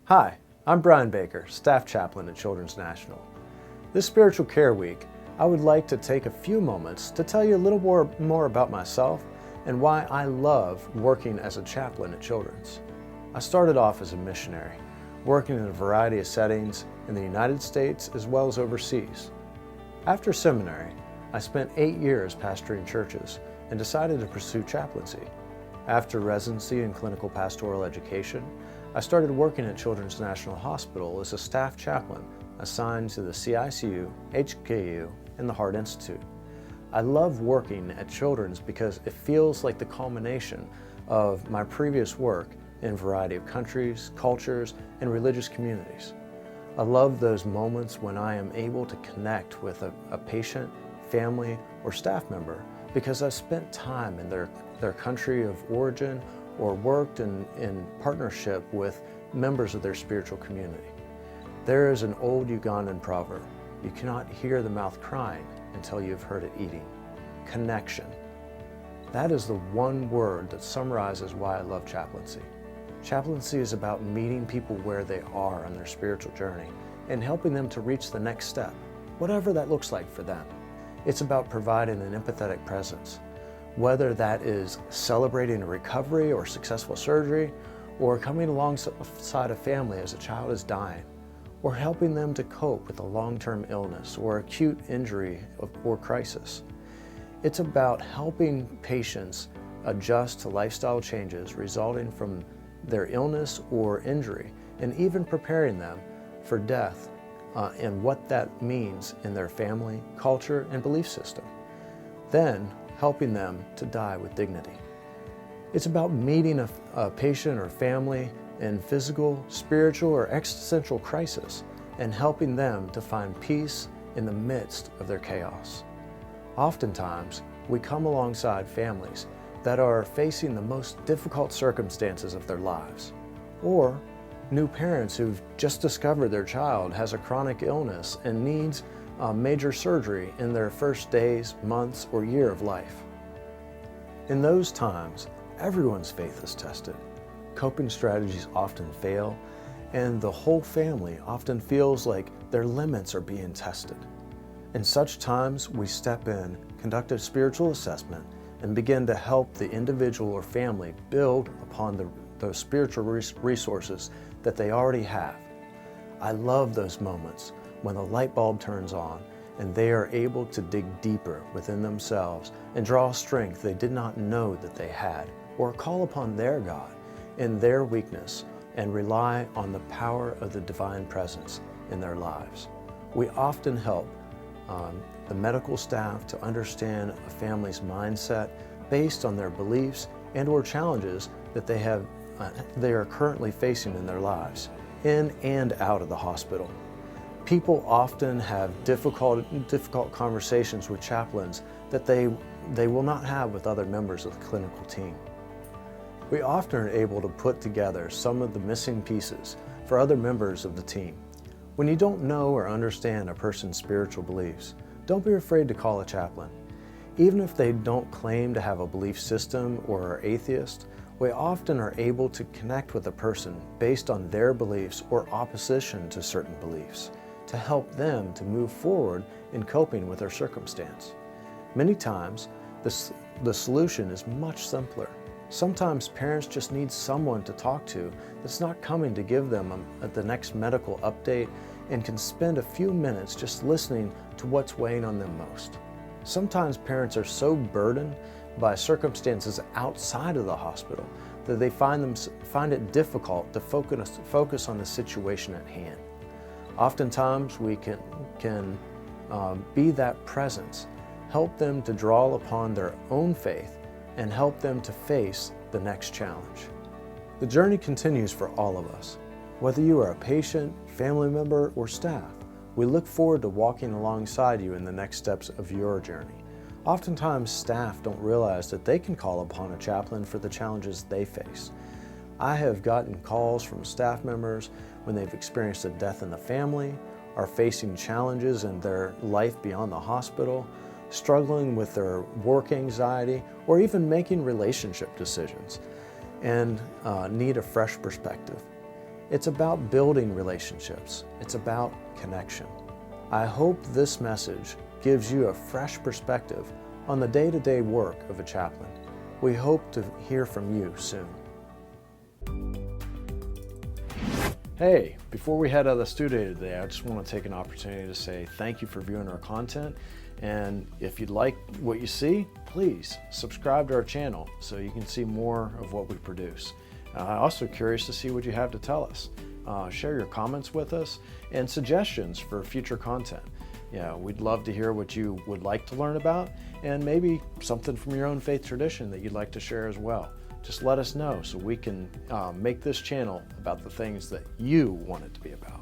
Hi, I'm Bryan Baker, Staff Chaplain at Children's National. This Spiritual Care Week, I would like to take a few moments to tell you a little more about myself and why I love working as a chaplain at Children's. I started off as a missionary, working in a variety of settings in the United States as well as overseas. After seminary, I spent 8 years pastoring churches and decided to pursue chaplaincy. After residency in clinical pastoral education, I started working at Children's National Hospital as a staff chaplain assigned to the CICU, HKU, and the Heart Institute. I love working at Children's because it feels like the culmination of my previous work in a variety of countries, cultures, and religious communities. I love those moments when I am able to connect with a patient, family, or staff member because I've spent time in their country of origin or worked in partnership with members of their spiritual community. There is an old Ugandan proverb, you cannot hear the mouth crying until you've heard it eating. Connection. That is the one word that summarizes why I love chaplaincy. Chaplaincy is about meeting people where they are on their spiritual journey and helping them to reach the next step, whatever that looks like for them. It's about providing an empathetic presence, whether that is celebrating a recovery or successful surgery, or coming alongside a family as a child is dying, or helping them to cope with a long-term illness or acute injury or crisis. It's about helping patients adjust to lifestyle changes resulting from their illness or injury, and even preparing them for death and what that means in their family, culture, and belief system. Then, helping them to die with dignity. It's about meeting a patient or family in physical, spiritual, or existential crisis and helping them to find peace in the midst of their chaos. Oftentimes, we come alongside families that are facing the most difficult circumstances of their lives, or new parents who've just discovered their child has a chronic illness and needs major surgery in their first days, months, or year of life. In those times, everyone's faith is tested. Coping strategies often fail, and the whole family often feels like their limits are being tested. In such times, we step in, conduct a spiritual assessment, and begin to help the individual or family build upon those spiritual resources that they already have. I love those moments when the light bulb turns on and they are able to dig deeper within themselves and draw strength they did not know that they had, or call upon their God in their weakness and rely on the power of the divine presence in their lives. We often help the medical staff to understand a family's mindset based on their beliefs and or challenges that they are currently facing in their lives, in and out of the hospital. People often have difficult conversations with chaplains that they will not have with other members of the clinical team. We often are able to put together some of the missing pieces for other members of the team. When you don't know or understand a person's spiritual beliefs, don't be afraid to call a chaplain. Even if they don't claim to have a belief system or are atheist, we often are able to connect with a person based on their beliefs or opposition to certain beliefs, to help them to move forward in coping with their circumstance. Many times, the solution is much simpler. Sometimes parents just need someone to talk to that's not coming to give them the next medical update and can spend a few minutes just listening to what's weighing on them most. Sometimes parents are so burdened by circumstances outside of the hospital that they find it difficult to focus on the situation at hand. Oftentimes we can be that presence, help them to draw upon their own faith and help them to face the next challenge. The journey continues for all of us. Whether you are a patient, family member, or staff, we look forward to walking alongside you in the next steps of your journey. Oftentimes, staff don't realize that they can call upon a chaplain for the challenges they face. I have gotten calls from staff members when they've experienced a death in the family, are facing challenges in their life beyond the hospital, struggling with their work anxiety, or even making relationship decisions and need a fresh perspective. It's about building relationships. It's about connection. I hope this message gives you a fresh perspective on the day-to-day work of a chaplain. We hope to hear from you soon. Hey, before we head out of the studio today, I just want to take an opportunity to say thank you for viewing our content. And if you'd like what you see, please subscribe to our channel so you can see more of what we produce. I'm also curious to see what you have to tell us. Share your comments with us and suggestions for future content. Yeah, we'd love to hear what you would like to learn about and maybe something from your own faith tradition that you'd like to share as well. Just let us know so we can make this channel about the things that you want it to be about.